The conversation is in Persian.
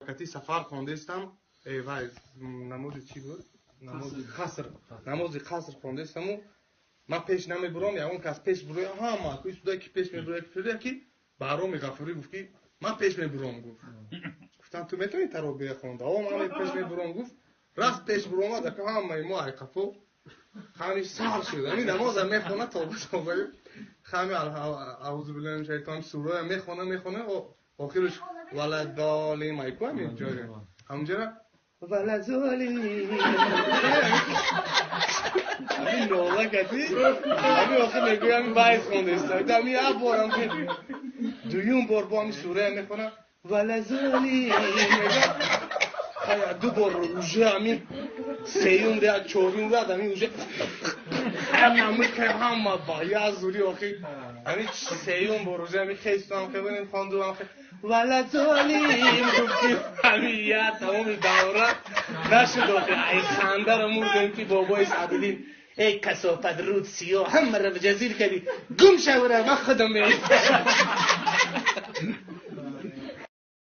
وقتی سفر خوندستم وای نماز چی بود؟ نماز قصر خوندستم و من پیش نمیبرم یا اون کس پیش بروی ما کوی سودا کی پیش میبره کی برام غفوری گفت که من پیش میبرم گفتم تو میتونی ترابیه خونده من پیش میبرم گفت راست پیش برم که همه ما قفو خامی سال شد همین نماز میخونه تا بسوی خامی اعوذ بالله من شیطان سوره میخونه و آخرش ولدالی مایکو همین جایی همونجا ولدالی همین نولا کسی همین آخر میگوی همین باعث خونده است همین بارم که دویون بار با همین سوره میخونه ولدالی دو بار روژه همین سیون ده چورین زد همین روژه همه که همه باید زوری آخی همین سیون بار روژه همین خیستم که بینید خواندو هم خیلی ولدالیم گفتی همین یاد تمام دوره نشد آخی ای خنده رو موردن که بابای سعدالین ای کسافت رود سیاه همه رو به جزیر کردی گم شوره من خودم میرم